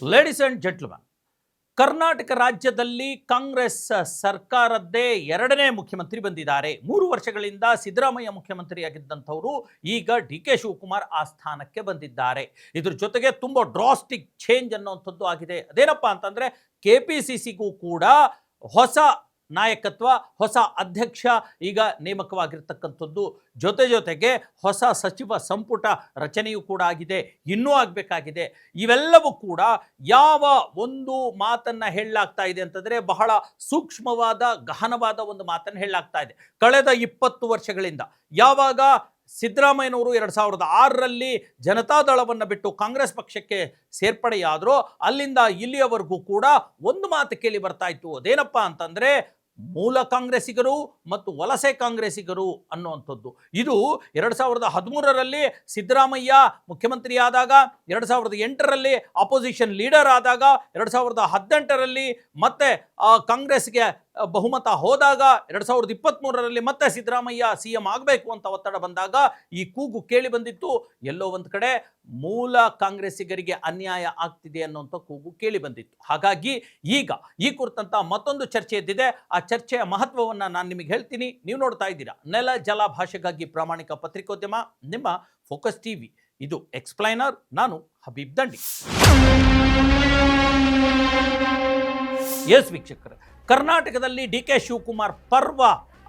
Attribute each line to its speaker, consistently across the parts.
Speaker 1: Ladies and gentleman, Karnataka ರಾಜ್ಯದಲ್ಲಿ ಕಾಂಗ್ರೆಸ್ ಸರ್ಕಾರದ್ದೇ ಎರಡನೇ ಮುಖ್ಯಮಂತ್ರಿ ಬಂದಿದ್ದಾರೆ. 3 ವರ್ಷಗಳಿಂದ ಸಿದ್ದರಾಮಯ್ಯ ಮುಖ್ಯಮಂತ್ರಿಯಾಗಿದ್ದಂಥವರು ಈಗ ಡಿ ಕೆ ಶಿವಕುಮಾರ್ ಆ ಸ್ಥಾನಕ್ಕೆ ಬಂದಿದ್ದಾರೆ. ಇದ್ರ ಜೊತೆಗೆ ತುಂಬ ಡ್ರಾಸ್ಟಿಕ್ ಚೇಂಜ್ ಅನ್ನೋಂಥದ್ದು ಆಗಿದೆ. ಅದೇನಪ್ಪ ಅಂತಂದರೆ KPCCಗೂ ಕೂಡ ಹೊಸ ನಾಯಕತ್ವ, ಹೊಸ ಅಧ್ಯಕ್ಷ ಈಗ ನೇಮಕವಾಗಿರ್ತಕ್ಕಂಥದ್ದು. ಜೊತೆಗೆ ಹೊಸ ಸಚಿವ ಸಂಪುಟ ರಚನೆಯೂ ಕೂಡ ಆಗಿದೆ, ಇನ್ನೂ ಆಗಬೇಕಾಗಿದೆ. ಇವೆಲ್ಲವೂ ಕೂಡ ಯಾವ ಒಂದು ಮಾತನ್ನು ಹೇಳಲಾಗ್ತಾ ಇದೆ ಅಂತಂದರೆ ಬಹಳ ಸೂಕ್ಷ್ಮವಾದ ಗಹನವಾದ ಒಂದು ಮಾತನ್ನು ಹೇಳಲಾಗ್ತಾ ಇದೆ. ಕಳೆದ 20 ವರ್ಷಗಳಿಂದ ಯಾವಾಗ ಸಿದ್ದರಾಮಯ್ಯನವರು 2006ರಲ್ಲಿ ಜನತಾದಳವನ್ನು ಬಿಟ್ಟು ಕಾಂಗ್ರೆಸ್ ಪಕ್ಷಕ್ಕೆ ಸೇರ್ಪಡೆಯಾದರೂ ಅಲ್ಲಿಂದ ಇಲ್ಲಿಯವರೆಗೂ ಕೂಡ ಒಂದು ಮಾತು ಕೇಳಿ ಬರ್ತಾ ಇತ್ತು. ಅದೇನಪ್ಪ ಅಂತಂದರೆ ಮೂಲ ಕಾಂಗ್ರೆಸ್ಸಿಗರು ಮತ್ತು ವಲಸೆ ಕಾಂಗ್ರೆಸ್ಸಿಗರು ಅನ್ನುವಂಥದ್ದು. ಇದು 2013ರಲ್ಲಿ ಸಿದ್ದರಾಮಯ್ಯ ಮುಖ್ಯಮಂತ್ರಿ ಆದಾಗ, 2008ರಲ್ಲಿ ಅಪೋಸಿಷನ್ ಲೀಡರ್ ಆದಾಗ, 2018ರಲ್ಲಿ ಮತ್ತೆ ಕಾಂಗ್ರೆಸ್ಗೆ ಬಹುಮತ ಹೋದಾಗ, 2023ರಲ್ಲಿ ಮತ್ತೆ ಸಿದ್ದರಾಮಯ್ಯ CM ಆಗಬೇಕು ಅಂತ ಒತ್ತಡ ಬಂದಾಗ ಈ ಕೂಗು ಕೇಳಿ ಬಂದಿತ್ತು. ಎಲ್ಲೋ ಒಂದು ಕಡೆ ಮೂಲ ಕಾಂಗ್ರೆಸ್ಸಿಗರಿಗೆ ಅನ್ಯಾಯ ಆಗ್ತಿದೆ ಅನ್ನುವಂಥ ಕೂಗು ಕೇಳಿ ಬಂದಿತ್ತು. ಹಾಗಾಗಿ ಈಗ ಈ ಕುರಿತಂತ ಮತ್ತೊಂದು ಚರ್ಚೆ ಎದ್ದಿದೆ. ಆ ಚರ್ಚೆಯ ಮಹತ್ವವನ್ನು ನಾನು ನಿಮಗೆ ಹೇಳ್ತೀನಿ. ನೀವು ನೋಡ್ತಾ ಇದ್ದೀರಾ ನೆಲ ಜಲ ಭಾಷೆಗಾಗಿ ಪ್ರಾಮಾಣಿಕ ಪತ್ರಿಕೋದ್ಯಮ, ನಿಮ್ಮ ಫೋಕಸ್ ಟಿವಿ. ಇದು ಎಕ್ಸ್ಪ್ಲೈನರ್. ನಾನು ಹಬೀಬ್ ದಂಡಿ. ಎಸ್ ವೀಕ್ಷಕರೇ, ಕರ್ನಾಟಕದಲ್ಲಿ ಡಿ ಕೆ ಶಿವಕುಮಾರ್ ಪರ್ವ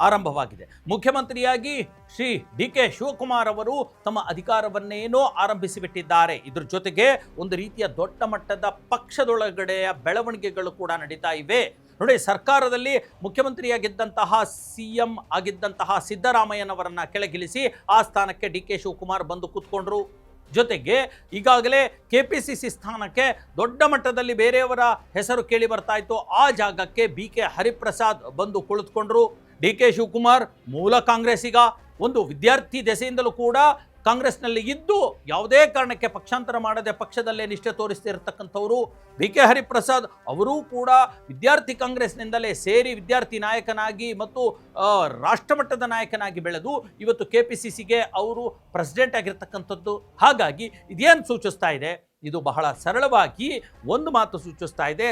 Speaker 1: ಆರಂಭವಾಗಿದೆ. ಮುಖ್ಯಮಂತ್ರಿಯಾಗಿ ಶ್ರೀ ಡಿ ಕೆ ಶಿವಕುಮಾರ್ ಅವರು ತಮ್ಮ ಅಧಿಕಾರವನ್ನೇನೋ ಆರಂಭಿಸಿಬಿಟ್ಟಿದ್ದಾರೆ. ಇದ್ರ ಜೊತೆಗೆ ಒಂದು ರೀತಿಯ ದೊಡ್ಡ ಮಟ್ಟದ ಪಕ್ಷದೊಳಗಡೆಯ ಬೆಳವಣಿಗೆಗಳು ಕೂಡ ನಡೀತಾ ಇವೆ. ನೋಡಿ, ಸರ್ಕಾರದಲ್ಲಿ ಮುಖ್ಯಮಂತ್ರಿಯಾಗಿದ್ದಂತಹ CM ಆಗಿದ್ದಂತಹ ಸಿದ್ದರಾಮಯ್ಯನವರನ್ನ ಕೆಳಗಿಳಿಸಿ ಆ ಸ್ಥಾನಕ್ಕೆ ಡಿ ಕೆ ಶಿವಕುಮಾರ್ ಬಂದು ಕೂತ್ಕೊಂಡ್ರು. ಜೊತೆಗೆ ಈಗಾಗಲೇ KPCC ಸ್ಥಾನಕ್ಕೆ ದೊಡ್ಡ ಮಟ್ಟದಲ್ಲಿ ಬೇರೆಯವರ ಹೆಸರು ಕೇಳಿ ಬರ್ತಾ ಇತ್ತು. ಆ ಜಾಗಕ್ಕೆ BK ಹರಿಪ್ರಸಾದ್ ಬಂದು ಕುಳಿತುಕೊಂಡ್ರು. ಡಿ ಕೆ ಶಿವಕುಮಾರ್ ಮೂಲ ಕಾಂಗ್ರೆಸ್ಸಿಗ, ಒಂದು ವಿದ್ಯಾರ್ಥಿ ದೆಸೆಯಿಂದಲೂ ಕೂಡ ಕಾಂಗ್ರೆಸ್ನಲ್ಲಿ ಇದ್ದು ಯಾವುದೇ ಕಾರಣಕ್ಕೆ ಪಕ್ಷಾಂತರ ಮಾಡದೆ ಪಕ್ಷದಲ್ಲೇ ನಿಷ್ಠೆ ತೋರಿಸ್ತಿರತಕ್ಕಂಥವರು. BK ಹರಿಪ್ರಸಾದ್ ಅವರೂ ಕೂಡ ವಿದ್ಯಾರ್ಥಿ ಕಾಂಗ್ರೆಸ್ನಿಂದಲೇ ಸೇರಿ ವಿದ್ಯಾರ್ಥಿ ನಾಯಕನಾಗಿ ಮತ್ತು ರಾಷ್ಟ್ರಮಟ್ಟದ ನಾಯಕನಾಗಿ ಬೆಳೆದು ಇವತ್ತು KPCCಗೆ ಅವರು ಪ್ರೆಸಿಡೆಂಟ್ ಆಗಿರ್ತಕ್ಕಂಥದ್ದು. ಹಾಗಾಗಿ ಇದೇನು ಸೂಚಿಸ್ತಾ ಇದೆ? ಇದು ಬಹಳ ಸರಳವಾಗಿ ಒಂದು ಮಾತು ಸೂಚಿಸ್ತಾ ಇದೆ.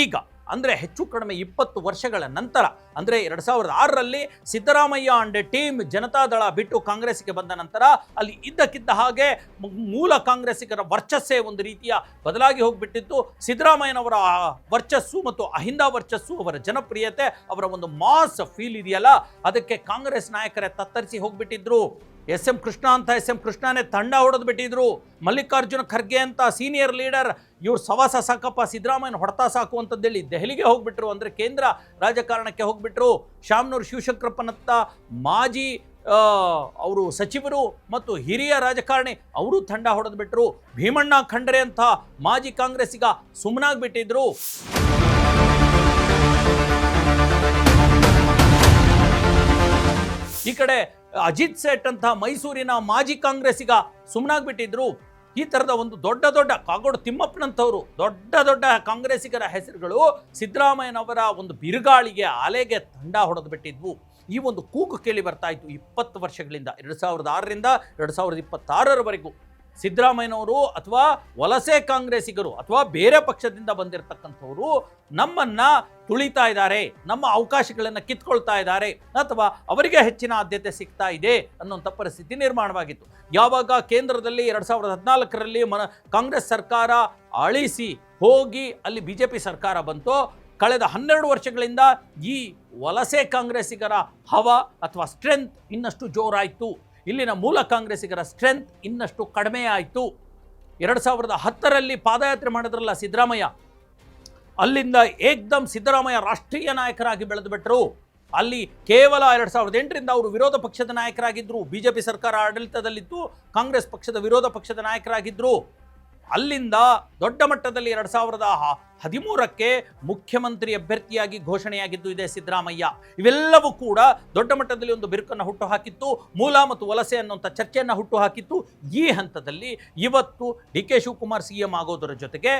Speaker 1: ಈಗ ಅಂದರೆ ಹೆಚ್ಚು ಕಡಿಮೆ 20 ವರ್ಷಗಳ ನಂತರ, ಅಂದರೆ 2006ರಲ್ಲಿ ಸಿದ್ದರಾಮಯ್ಯ ಅಂಡ್ ಟೀಮ್ ಜನತಾದಳ ಬಿಟ್ಟು ಕಾಂಗ್ರೆಸ್ಗೆ ಬಂದ ನಂತರ ಅಲ್ಲಿ ಇದ್ದಕ್ಕಿದ್ದ ಹಾಗೆ ಮೂಲ ಕಾಂಗ್ರೆಸ್ಸಿಗರ ವರ್ಚಸ್ಸೇ ಒಂದು ರೀತಿಯ ಬದಲಾಗಿ ಹೋಗಿಬಿಟ್ಟಿತ್ತು. ಸಿದ್ದರಾಮಯ್ಯನವರ ವರ್ಚಸ್ಸು ಮತ್ತು ಅಹಿಂದ ವರ್ಚಸ್ಸು, ಅವರ ಜನಪ್ರಿಯತೆ, ಅವರ ಒಂದು ಮಾಸ್ ಫೀಲ್ ಇದೆಯಲ್ಲ, ಅದಕ್ಕೆ ಕಾಂಗ್ರೆಸ್ ನಾಯಕರೇ ತತ್ತರಿಸಿ ಹೋಗಿಬಿಟ್ಟಿದ್ರು. SM ಕೃಷ್ಣ ಅಂತ SM ಕೃಷ್ಣನೇ ತಂಡ ಹೊಡೆದು ಬಿಟ್ಟಿದ್ರು. ಮಲ್ಲಿಕಾರ್ಜುನ ಖರ್ಗೆ ಅಂತ ಸೀನಿಯರ್ ಲೀಡರ್, ಇವ್ರು ಸವಾಸ ಸಾಕಪ್ಪ, ಸಿದ್ದರಾಮಯ್ಯನ ಹೊಡೆತ ಸಾಕು ಅಂತಂದೇಳಿ ದೆಹಲಿಗೆ ಹೋಗ್ಬಿಟ್ರು, ಅಂದರೆ ಕೇಂದ್ರ ರಾಜಕಾರಣಕ್ಕೆ ಹೋಗ್ಬಿಟ್ರು. ಶಾಮನೂರು ಶಿವಶಂಕರಪ್ಪನತ್ತ ಮಾಜಿ ಅವರು ಸಚಿವರು ಮತ್ತು ಹಿರಿಯ ರಾಜಕಾರಣಿ ಅವರು ತಂಡ ಹೊಡೆದು ಬಿಟ್ರು. ಭೀಮಣ್ಣ ಖಂಡ್ರೆ ಅಂತ ಮಾಜಿ ಕಾಂಗ್ರೆಸ್ಸಿಗ ಸುಮ್ಮನಾಗ್ಬಿಟ್ಟಿದ್ರು. ಈ ಕಡೆ ಅಜಿತ್ ಸೇಠ್ ಅಂತ ಮೈಸೂರಿನ ಮಾಜಿ ಕಾಂಗ್ರೆಸ್ಸಿಗ ಸುಮ್ಮನಾಗ್ಬಿಟ್ಟಿದ್ರು. ಈ ಥರದ ಒಂದು ದೊಡ್ಡ ಕಾಗೋಡು ತಿಮ್ಮಪ್ಪನಂಥವರು ದೊಡ್ಡ ಕಾಂಗ್ರೆಸ್ಸಿಗರ ಹೆಸರುಗಳು ಸಿದ್ದರಾಮಯ್ಯನವರ ಒಂದು ಬಿರುಗಾಳಿಗೆ ಅಲೆಗೆ ತಂಡ ಹೊಡೆದು ಬಿಟ್ಟಿದ್ವು. ಈ ಒಂದು ಕೂಗು ಕೇಳಿ ಬರ್ತಾ ಇತ್ತು 20 ವರ್ಷಗಳಿಂದ. 2006ರಿಂದ 2026ರವರೆಗೂ ಸಿದ್ದರಾಮಯ್ಯನವರು ಅಥವಾ ವಲಸೆ ಕಾಂಗ್ರೆಸ್ಸಿಗರು ಅಥವಾ ಬೇರೆ ಪಕ್ಷದಿಂದ ಬಂದಿರತಕ್ಕಂಥವರು ನಮ್ಮನ್ನ ತುಳಿತಾ ಇದ್ದಾರೆ, ನಮ್ಮ ಅವಕಾಶಗಳನ್ನು ಕಿತ್ಕೊಳ್ತಾ ಇದ್ದಾರೆ, ಅಥವಾ ಅವರಿಗೆ ಹೆಚ್ಚಿನ ಆದ್ಯತೆ ಸಿಗ್ತಾ ಇದೆ ಅನ್ನೋಂಥ ಪರಿಸ್ಥಿತಿ ನಿರ್ಮಾಣವಾಗಿತ್ತು. ಯಾವಾಗ ಕೇಂದ್ರದಲ್ಲಿ 2014ರಲ್ಲಿ ಕಾಂಗ್ರೆಸ್ ಸರ್ಕಾರ ಅಳಿಸಿ ಹೋಗಿ ಅಲ್ಲಿ BJP ಸರ್ಕಾರ ಬಂತು, ಕಳೆದ 12 ವರ್ಷಗಳಿಂದ ಈ ವಲಸೆ ಕಾಂಗ್ರೆಸ್ಸಿಗರ ಹವಾ ಅಥವಾ ಸ್ಟ್ರೆಂತ್ ಇನ್ನಷ್ಟು ಜೋರಾಯಿತು. ಇಲ್ಲಿನ ಮೂಲ ಕಾಂಗ್ರೆಸ್ಸಿಗರ ಸ್ಟ್ರೆಂತ್ ಇನ್ನಷ್ಟು ಕಡಿಮೆ ಆಯಿತು. 2010ರಲ್ಲಿ ಪಾದಯಾತ್ರೆ ಮಾಡಿದ್ರಲ್ಲ ಸಿದ್ದರಾಮಯ್ಯ, ಅಲ್ಲಿಂದ ಏಕ್ದಮ್ ಸಿದ್ದರಾಮಯ್ಯ ರಾಷ್ಟ್ರೀಯ ನಾಯಕರಾಗಿ ಬೆಳೆದು ಬಿಟ್ಟರು. ಅಲ್ಲಿ ಕೇವಲ 2008ರಿಂದ ಅವರು ವಿರೋಧ ಪಕ್ಷದ ನಾಯಕರಾಗಿದ್ದರು. BJP ಸರ್ಕಾರ ಆಡಳಿತದಲ್ಲಿತ್ತು, ಕಾಂಗ್ರೆಸ್ ಪಕ್ಷದ ವಿರೋಧ ಪಕ್ಷದ ನಾಯಕರಾಗಿದ್ದರು. ಅಲ್ಲಿಂದ ದೊಡ್ಡ ಮಟ್ಟದಲ್ಲಿ 13ಕ್ಕೆ ಮುಖ್ಯಮಂತ್ರಿ ಅಭ್ಯರ್ಥಿಯಾಗಿ ಘೋಷಣೆಯಾಗಿದ್ದು ಇದೆ ಸಿದ್ದರಾಮಯ್ಯ. ಇವೆಲ್ಲವೂ ಕೂಡ ದೊಡ್ಡ ಮಟ್ಟದಲ್ಲಿ ಒಂದು ಬಿರುಕನ್ನು ಹುಟ್ಟು ಹಾಕಿತ್ತು, ಮೂಲ ಮತ್ತು ವಲಸೆ ಅನ್ನುವಂಥ ಚರ್ಚೆಯನ್ನು ಹುಟ್ಟು ಹಾಕಿತ್ತು. ಈ ಹಂತದಲ್ಲಿ ಇವತ್ತು ಡಿ ಕೆ ಶಿವಕುಮಾರ್ ಸಿಎಂ ಆಗೋದರ ಜೊತೆಗೆ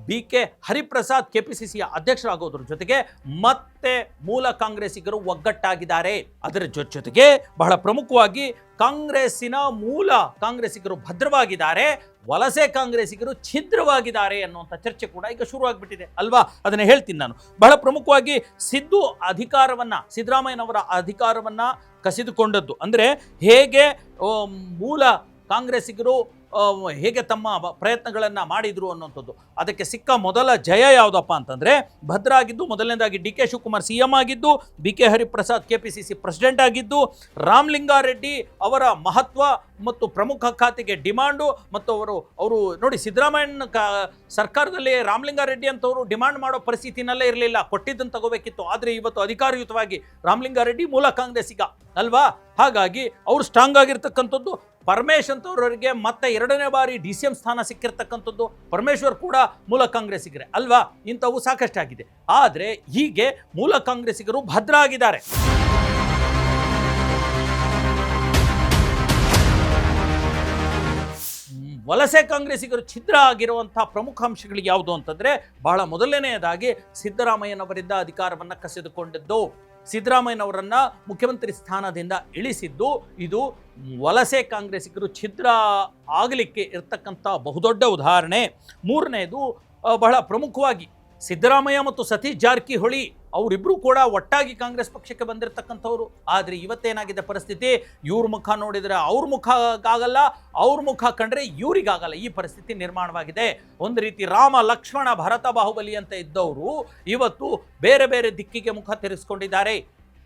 Speaker 1: ಬಿ ಕೆ ಹರಿಪ್ರಸಾದ್ ಕೆಪಿಸಿಸಿಯ ಅಧ್ಯಕ್ಷರಾಗೋದ್ರ ಜೊತೆಗೆ ಮತ್ತೆ ಮೂಲ ಕಾಂಗ್ರೆಸ್ಸಿಗರು ಒಗ್ಗಟ್ಟಾಗಿದ್ದಾರೆ. ಅದರ ಜೊತೆಗೆ ಬಹಳ ಪ್ರಮುಖವಾಗಿ ಕಾಂಗ್ರೆಸ್ಸಿನ ಮೂಲ ಕಾಂಗ್ರೆಸ್ಸಿಗರು ಭದ್ರವಾಗಿದ್ದಾರೆ, ವಲಸೆ ಕಾಂಗ್ರೆಸ್ಸಿಗರು ಛಿದ್ರವಾಗಿದ್ದಾರೆ ಅನ್ನುವಂಥ ಚರ್ಚೆ ಕೂಡ ಈಗ ಶುರುವಾಗ್ಬಿಟ್ಟಿದೆ ಅಲ್ವಾ. ಅದನ್ನ ಹೇಳ್ತೀನಿ ನಾನು. ಬಹಳ ಪ್ರಮುಖವಾಗಿ ಸಿದ್ದರಾಮಯ್ಯನವರ ಅಧಿಕಾರವನ್ನ ಕಸಿದುಕೊಂಡದ್ದು ಅಂದ್ರೆ ಹೇಗೆ ಮೂಲ ಕಾಂಗ್ರೆಸ್ಸಿಗರು ಹೇಗೆ ತಮ್ಮ ಪ್ರಯತ್ನಗಳನ್ನು ಮಾಡಿದ್ರು ಅನ್ನುವಂಥದ್ದು. ಅದಕ್ಕೆ ಸಿಕ್ಕ ಮೊದಲ ಜಯ ಯಾವುದಪ್ಪ ಅಂತಂದರೆ ಭದ್ರ ಆಗಿದ್ದು, ಮೊದಲನೇದಾಗಿ ಡಿ ಕೆ ಶಿವಕುಮಾರ್ CM ಆಗಿದ್ದು, B K Hariprasad KPCC president ಆಗಿದ್ದು, ರಾಮಲಿಂಗಾರೆಡ್ಡಿ ಅವರ ಮಹತ್ವ ಮತ್ತು ಪ್ರಮುಖ ಖಾತೆಗೆ ಡಿಮಾಂಡು ಮತ್ತು ಅವರು ನೋಡಿ ಸಿದ್ದರಾಮಯ್ಯನ ಸರ್ಕಾರದಲ್ಲಿ ರಾಮಲಿಂಗಾರೆಡ್ಡಿ ಅಂತವರು ಡಿಮಾಂಡ್ ಮಾಡೋ ಪರಿಸ್ಥಿತಿನಲ್ಲೇ ಇರಲಿಲ್ಲ, ಕೊಟ್ಟಿದ್ದನ್ನು ತಗೋಬೇಕಿತ್ತು. ಆದರೆ ಇವತ್ತು ಅಧಿಕಾರಯುತವಾಗಿ ರಾಮಲಿಂಗಾರೆಡ್ಡಿ ಮೂಲ ಕಾಂಗ್ರೆಸ್ಸಿಗ ಅಲ್ವಾ. ಹಾಗಾಗಿ ಅವರು ಸ್ಟ್ರಾಂಗ್ ಆಗಿರ್ತಕ್ಕಂಥದ್ದು. ಪರಮೇಶ್ ಅಂತವರಿಗೆ ಮತ್ತೆ 2ನೇ ಬಾರಿ DCM ಸ್ಥಾನ ಸಿಕ್ಕಿರ್ತಕ್ಕಂಥದ್ದು. ಪರಮೇಶ್ವರ್ ಕೂಡ ಮೂಲ ಕಾಂಗ್ರೆಸ್ಸಿಗರೇ ಅಲ್ವಾ. ಇಂಥವು ಸಾಕಷ್ಟಾಗಿದೆ. ಆದರೆ ಹೀಗೆ ಮೂಲ ಕಾಂಗ್ರೆಸ್ಸಿಗರು ಭದ್ರ ಆಗಿದ್ದಾರೆ. ವಲಸೆ ಕಾಂಗ್ರೆಸ್ಸಿಗರು ಛಿದ್ರ ಆಗಿರುವಂತಹ ಪ್ರಮುಖ ಅಂಶಗಳು ಯಾವುದು ಅಂತಂದ್ರೆ ಬಹಳ ಮೊದಲನೆಯದಾಗಿ ಸಿದ್ದರಾಮಯ್ಯನವರಿಂದ ಅಧಿಕಾರವನ್ನು ಕಸಿದುಕೊಂಡಿದ್ದು, ಸಿದ್ದರಾಮಯ್ಯನವರನ್ನ ಮುಖ್ಯಮಂತ್ರಿ ಸ್ಥಾನದಿಂದ ಇಳಿಸಿದ್ದು. ಇದು ವಲಸೆ ಕಾಂಗ್ರೆಸ್ಸಿಗರು ಛಿದ್ರ ಆಗಲಿಕ್ಕೆ ಇರತಕ್ಕಂಥ ಬಹುದೊಡ್ಡ ಉದಾಹರಣೆ. ಮೂರನೇದು ಬಹಳ ಪ್ರಮುಖವಾಗಿ ಸಿದ್ದರಾಮಯ್ಯ ಮತ್ತು ಸತೀಶ್ ಜಾರಕಿಹೊಳಿ ಅವರಿಬ್ಬರು ಕೂಡ ಒಟ್ಟಾಗಿ ಕಾಂಗ್ರೆಸ್ ಪಕ್ಷಕ್ಕೆ ಬಂದಿರತಕ್ಕಂಥವ್ರು. ಆದರೆ ಇವತ್ತೇನಾಗಿದೆ ಪರಿಸ್ಥಿತಿ, ಇವ್ರ ಮುಖ ನೋಡಿದರೆ ಅವ್ರ ಮುಖ ಆಗಲ್ಲ, ಅವ್ರ ಮುಖ ಕಂಡ್ರೆ ಇವ್ರಿಗಾಗಲ್ಲ. ಈ ಪರಿಸ್ಥಿತಿ ನಿರ್ಮಾಣವಾಗಿದೆ. ಒಂದು ರೀತಿ ರಾಮ ಲಕ್ಷ್ಮಣ ಭರತ ಬಾಹುಬಲಿ ಅಂತ ಇದ್ದವರು ಇವತ್ತು ಬೇರೆ ಬೇರೆ ದಿಕ್ಕಿಗೆ ಮುಖ ತಿರುಗಿಸ್ಕೊಂಡಿದ್ದಾರೆ.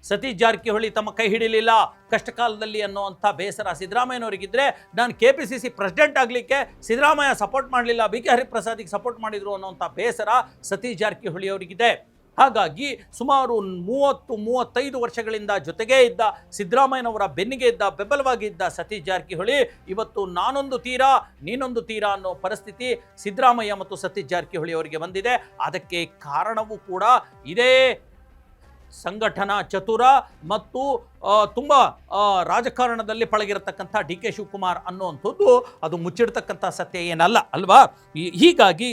Speaker 1: ಸತೀಶ್ ಜಾರಕಿಹೊಳಿ ತಮ್ಮ ಕೈ ಹಿಡಿಲಿಲ್ಲ ಕಷ್ಟ ಕಾಲದಲ್ಲಿ ಅನ್ನುವಂಥ ಬೇಸರ ಸಿದ್ದರಾಮಯ್ಯನವರಿಗಿದ್ರೆ, ನಾನು KPCC ಪ್ರೆಸಿಡೆಂಟ್ ಆಗಲಿಕ್ಕೆ ಸಿದ್ದರಾಮಯ್ಯ ಸಪೋರ್ಟ್ ಮಾಡಲಿಲ್ಲ, ಬಿ ಕೆ ಹರಿಪ್ರಸಾದಿಗೆ ಸಪೋರ್ಟ್ ಮಾಡಿದ್ರು ಅನ್ನುವಂಥ ಬೇಸರ ಸತೀಶ್ ಜಾರಕಿಹೊಳಿ ಅವರಿಗಿದೆ. ಹಾಗಾಗಿ ಸುಮಾರು 30-35 ವರ್ಷಗಳಿಂದ ಜೊತೆಗೇ ಇದ್ದ ಸಿದ್ದರಾಮಯ್ಯನವರ ಬೆನ್ನಿಗೆ ಇದ್ದ ಬೆಂಬಲವಾಗಿದ್ದ ಸತೀಶ್ ಜಾರಕಿಹೊಳಿ ಇವತ್ತು ನಾನೊಂದು ತೀರ ನೀನೊಂದು ತೀರ ಅನ್ನೋ ಪರಿಸ್ಥಿತಿ ಸಿದ್ದರಾಮಯ್ಯ ಮತ್ತು ಸತೀಶ್ ಜಾರಕಿಹೊಳಿ ಅವರಿಗೆ ಬಂದಿದೆ. ಅದಕ್ಕೆ ಕಾರಣವೂ ಕೂಡ ಇದೇ ಸಂಘಟನಾ ಚತುರ ಮತ್ತು ತುಂಬ ರಾಜಕಾರಣದಲ್ಲಿ ಪಳಗಿರತಕ್ಕಂಥ ಡಿ ಕೆ ಶಿವಕುಮಾರ್ ಅನ್ನುವಂಥದ್ದು ಅದು ಮುಚ್ಚಿಡ್ತಕ್ಕಂಥ ಸತ್ಯ ಏನಲ್ಲ ಅಲ್ವಾ. ಹೀಗಾಗಿ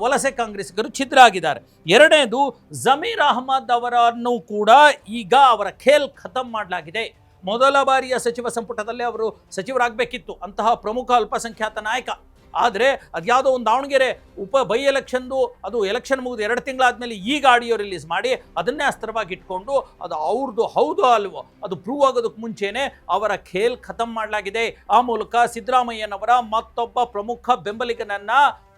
Speaker 1: ವಲಸೆ ಕಾಂಗ್ರೆಸ್ಸಿಗರು ಛಿದ್ರ ಆಗಿದ್ದಾರೆ. ಎರಡನೇದು ಜಮೀರ್ ಅಹ್ಮದ್ ಅವರನ್ನು ಕೂಡ ಈಗ ಅವರ ಖೇಲ್ ಖತಮ್ ಮಾಡಲಾಗಿದೆ. ಮೊದಲ ಬಾರಿಯ ಸಚಿವ ಸಂಪುಟದಲ್ಲೇ ಅವರು ಸಚಿವರಾಗಬೇಕಿತ್ತು, ಅಂತಹ ಪ್ರಮುಖ ಅಲ್ಪಸಂಖ್ಯಾತ ನಾಯಕ. ಆದರೆ ಅದ್ಯಾವುದೋ ಒಂದು ದಾವಣಗೆರೆ ಬೈ ಎಲೆಕ್ಷನ್ದು ಅದು ಎಲೆಕ್ಷನ್ ಮುಗಿದು 2 ತಿಂಗಳಾದಮೇಲೆ ಈಗ ಆಡಿಯೋ ರಿಲೀಸ್ ಮಾಡಿ ಅದನ್ನೇ ಅಸ್ತ್ರವಾಗಿ ಇಟ್ಕೊಂಡು ಅದು ಅವ್ರದ್ದು ಹೌದು ಅಲ್ವೋ ಅದು ಪ್ರೂವ್ ಆಗೋದಕ್ಕೆ ಮುಂಚೆನೇ ಅವರ ಖೇಲ್ ಖತಮ್ ಮಾಡಲಾಗಿದೆ. ಆ ಮೂಲಕ ಸಿದ್ದರಾಮಯ್ಯನವರ ಮತ್ತೊಬ್ಬ ಪ್ರಮುಖ ಬೆಂಬಲಿಗನನ್ನ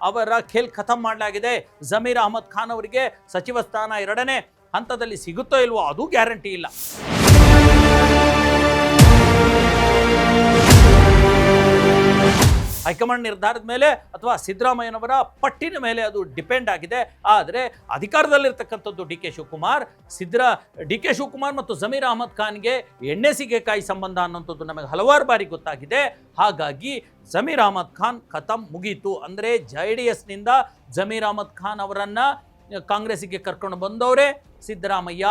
Speaker 1: ಅವರ ಖೇಲ್ ಖತಮ್ ಮಾಡಲಾಗಿದೆ. ಜಮೀರ್ ಅಹ್ಮದ್ ಖಾನ್ ಅವರಿಗೆ ಸಚಿವ ಸ್ಥಾನ 2ನೇ ಹಂತದಲ್ಲಿ ಸಿಗುತ್ತೋ ಇಲ್ವೋ ಅದು ಗ್ಯಾರಂಟಿ ಇಲ್ಲ. ಹೈಕಮಾಂಡ್ ನಿರ್ಧಾರದ ಮೇಲೆ ಅಥವಾ ಸಿದ್ದರಾಮಯ್ಯನವರ ಪಟ್ಟಿನ ಮೇಲೆ ಅದು ಡಿಪೆಂಡ್ ಆಗಿದೆ. ಆದರೆ ಅಧಿಕಾರದಲ್ಲಿರ್ತಕ್ಕಂಥದ್ದು ಡಿ ಕೆ ಶಿವಕುಮಾರ್ ಮತ್ತು ಜಮೀರ್ ಅಹ್ಮದ್ ಖಾನ್ಗೆ ಎಣ್ಣೆ ಸೀಗೆಕಾಯಿ ಸಂಬಂಧ ಅನ್ನೋಂಥದ್ದು ನಮಗೆ ಹಲವಾರು ಬಾರಿ ಗೊತ್ತಾಗಿದೆ. ಹಾಗಾಗಿ ಜಮೀರ್ ಅಹ್ಮದ್ ಖಾನ್ ಖತಮ್ ಮುಗೀತು. ಅಂದರೆ JDSನಿಂದ ಜಮೀರ್ ಅಹ್ಮದ್ ಖಾನ್ ಅವರನ್ನು ಕಾಂಗ್ರೆಸ್ಸಿಗೆ ಕರ್ಕೊಂಡು ಬಂದವರೇ ಸಿದ್ದರಾಮಯ್ಯ.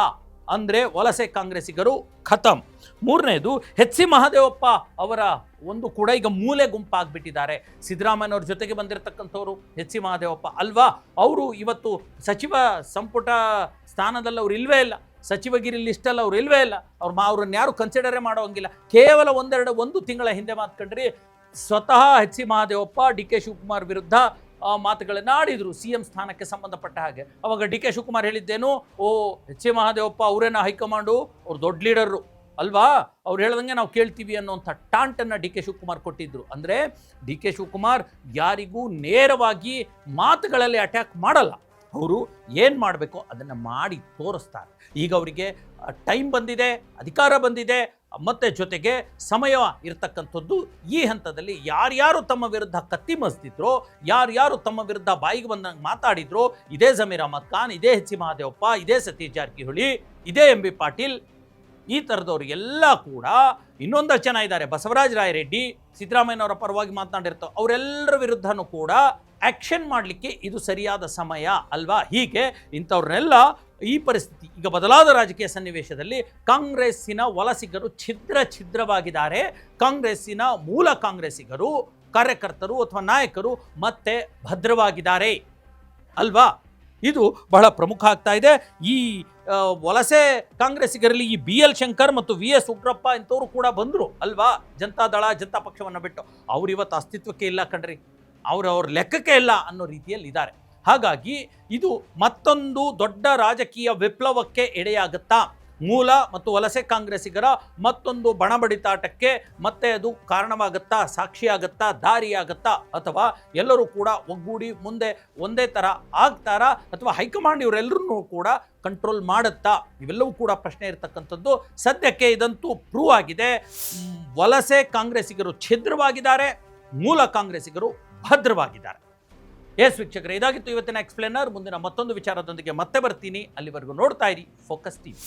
Speaker 1: ಅಂದರೆ ವಲಸೆ ಕಾಂಗ್ರೆಸ್ಸಿಗರು ಖತಮ್. ಮೂರನೇದು HC ಮಹದೇವಪ್ಪ ಅವರ ಒಂದು ಕೂಡ ಈಗ ಮೂಲೆ ಗುಂಪಾಗ್ಬಿಟ್ಟಿದ್ದಾರೆ. ಸಿದ್ದರಾಮಯ್ಯನವ್ರ ಜೊತೆಗೆ ಬಂದಿರತಕ್ಕಂಥವ್ರು HC ಮಹದೇವಪ್ಪ ಅಲ್ವಾ. ಅವರು ಇವತ್ತು ಸಚಿವ ಸಂಪುಟ ಸ್ಥಾನದಲ್ಲಿ ಅವ್ರು ಇಲ್ವೇ ಇಲ್ಲ, ಸಚಿವಗಿರಿ ಲಿಸ್ಟಲ್ಲಿ ಅವ್ರು ಇಲ್ವೇ ಇಲ್ಲ. ಅವ್ರನ್ನ ಯಾರು ಕನ್ಸಿಡರೇ ಮಾಡೋಂಗಿಲ್ಲ. ಕೇವಲ 1 ತಿಂಗಳ ಹಿಂದೆ ಮಾತ್ಕೊಂಡ್ರಿ ಸ್ವತಃ HC Mahadevappa D K Shivakumar ವಿರುದ್ಧ ಮಾತುಗಳನ್ನು ಆಡಿದ್ರು CM ಸ್ಥಾನಕ್ಕೆ ಸಂಬಂಧಪಟ್ಟ ಹಾಗೆ. ಅವಾಗ ಡಿ ಕೆ ಶಿವಕುಮಾರ್ ಹೇಳಿದ್ದೇನು, HC ಮಹದೇವಪ್ಪ ಅವರೇನ ಹೈಕಮಾಂಡು, ಅವ್ರು ದೊಡ್ಡ ಲೀಡರು ಅಲ್ವಾ, ಅವ್ರು ಹೇಳ್ದಂಗೆ ನಾವು ಕೇಳ್ತೀವಿ ಅನ್ನೋಂಥ ಟಾಂಟನ್ನು ಡಿ ಕೆ ಶಿವಕುಮಾರ್ ಕೊಟ್ಟಿದ್ರು. ಅಂದರೆ ಡಿ ಕೆ ಶಿವಕುಮಾರ್ ಯಾರಿಗೂ ನೇರವಾಗಿ ಮಾತುಗಳಲ್ಲಿ ಅಟ್ಯಾಕ್ ಮಾಡಲ್ಲ, ಅವರು ಏನು ಮಾಡಬೇಕೋ ಅದನ್ನು ಮಾಡಿ ತೋರಿಸ್ತಾರೆ. ಈಗ ಅವರಿಗೆ ಟೈಮ್ ಬಂದಿದೆ, ಅಧಿಕಾರ ಬಂದಿದೆ, ಮತ್ತೆ ಜೊತೆಗೆ ಸಮಯ ಇರತಕ್ಕಂಥದ್ದು. ಈ ಹಂತದಲ್ಲಿ ಯಾರ್ಯಾರು ತಮ್ಮ ವಿರುದ್ಧ ಕತ್ತಿ ಮಸ್ತಿದ್ರೋ, ಯಾರ್ಯಾರು ತಮ್ಮ ವಿರುದ್ಧ ಬಾಯಿಗೆ ಬಂದಂಗೆ ಮಾತಾಡಿದ್ರು, ಇದೇ ಜಮೀರ್ ಅಹ್ಮದ್ ಖಾನ್, ಇದೇ HC ಮಹದೇವಪ್ಪ, ಇದೇ ಸತೀಶ್ ಜಾರಕಿಹೊಳಿ, ಇದೇ MB ಪಾಟೀಲ್, ಈ ಥರದವ್ರಿಗೆಲ್ಲ ಕೂಡ ಇನ್ನೊಂದಷ್ಟು ಜನ ಇದ್ದಾರೆ, ಬಸವರಾಜ ರಾಯರೆಡ್ಡಿ, ಸಿದ್ದರಾಮಯ್ಯನವರ ಪರವಾಗಿ ಮಾತನಾಡಿರ್ತಾರೆ, ಅವರೆಲ್ಲರ ವಿರುದ್ಧನೂ ಕೂಡ ಆ್ಯಕ್ಷನ್ ಮಾಡಲಿಕ್ಕೆ ಇದು ಸರಿಯಾದ ಸಮಯ ಅಲ್ವಾ? ಹೀಗೆ ಇಂಥವ್ರನ್ನೆಲ್ಲ ಈ ಪರಿಸ್ಥಿತಿ, ಈಗ ಬದಲಾದ ರಾಜಕೀಯ ಸನ್ನಿವೇಶದಲ್ಲಿ ಕಾಂಗ್ರೆಸ್ಸಿನ ವಲಸಿಗರು ಛಿದ್ರವಾಗಿದ್ದಾರೆ. ಕಾಂಗ್ರೆಸ್ಸಿನ ಮೂಲ ಕಾಂಗ್ರೆಸ್ಸಿಗರು, ಕಾರ್ಯಕರ್ತರು ಅಥವಾ ನಾಯಕರು ಮತ್ತೆ ಭದ್ರವಾಗಿದ್ದಾರೆ ಅಲ್ವಾ? ಇದು ಬಹಳ ಪ್ರಮುಖ ಆಗ್ತಾ ಇದೆ. ಈ ವಲಸೆ ಕಾಂಗ್ರೆಸ್ಸಿಗರಲ್ಲಿ ಈ BL ಶಂಕರ್ ಮತ್ತು VS ಉಗ್ರಪ್ಪ ಇಂಥವ್ರು ಕೂಡ ಬಂದರು ಅಲ್ವಾ? ಜನತಾ ಪಕ್ಷವನ್ನು ಬಿಟ್ಟು. ಅವ್ರು ಇವತ್ತು ಅಸ್ತಿತ್ವಕ್ಕೆ ಇಲ್ಲ ಕಣ್ರಿ, ಅವ್ರ ಲೆಕ್ಕಕ್ಕೆ ಇಲ್ಲ ಅನ್ನೋ ರೀತಿಯಲ್ಲಿ ಇದ್ದಾರೆ. ಹಾಗಾಗಿ ಇದು ಮತ್ತೊಂದು ದೊಡ್ಡ ರಾಜಕೀಯ ವಿಪ್ಲವಕ್ಕೆ ಎಡೆಯಾಗುತ್ತಾ? ಮೂಲ ಮತ್ತು ವಲಸೆ ಕಾಂಗ್ರೆಸ್ಸಿಗರ ಮತ್ತೊಂದು ಬಣಬಡಿತಾಟಕ್ಕೆ ಮತ್ತೆ ಅದು ಕಾರಣವಾಗುತ್ತಾ, ಸಾಕ್ಷಿಯಾಗುತ್ತಾ, ದಾರಿಯಾಗುತ್ತಾ? ಅಥವಾ ಎಲ್ಲರೂ ಕೂಡ ಒಗ್ಗೂಡಿ ಮುಂದೆ ಒಂದೇ ಥರ ಆಗ್ತಾರಾ? ಅಥವಾ ಹೈಕಮಾಂಡ್ ಇವರೆಲ್ಲರೂ ಕೂಡ ಕಂಟ್ರೋಲ್ ಮಾಡುತ್ತಾ? ಇವೆಲ್ಲವೂ ಕೂಡ ಪ್ರಶ್ನೆ ಇರತಕ್ಕಂಥದ್ದು. ಸದ್ಯಕ್ಕೆ ಇದಂತೂ ಪ್ರೂವ್ ಆಗಿದೆ. ವಲಸೆ ಕಾಂಗ್ರೆಸ್ಸಿಗರು ಛಿದ್ರವಾಗಿದ್ದಾರೆ, ಮೂಲ ಕಾಂಗ್ರೆಸ್ಸಿಗರು ಭದ್ರವಾಗಿದ್ದಾರೆ. ಎಸ್ ವೀಕ್ಷಕರೇ, ಇದಾಗಿತ್ತು ಇವತ್ತಿನ ಎಕ್ಸ್ಪ್ಲೇನರ್. ಮುಂದಿನ ಮತ್ತೊಂದು ವಿಚಾರದೊಂದಿಗೆ ಮತ್ತೆ ಬರ್ತೀನಿ. ಅಲ್ಲಿವರೆಗೂ ನೋಡ್ತಾ ಇರಿ ಫೋಕಸ್ ಟಿವಿ.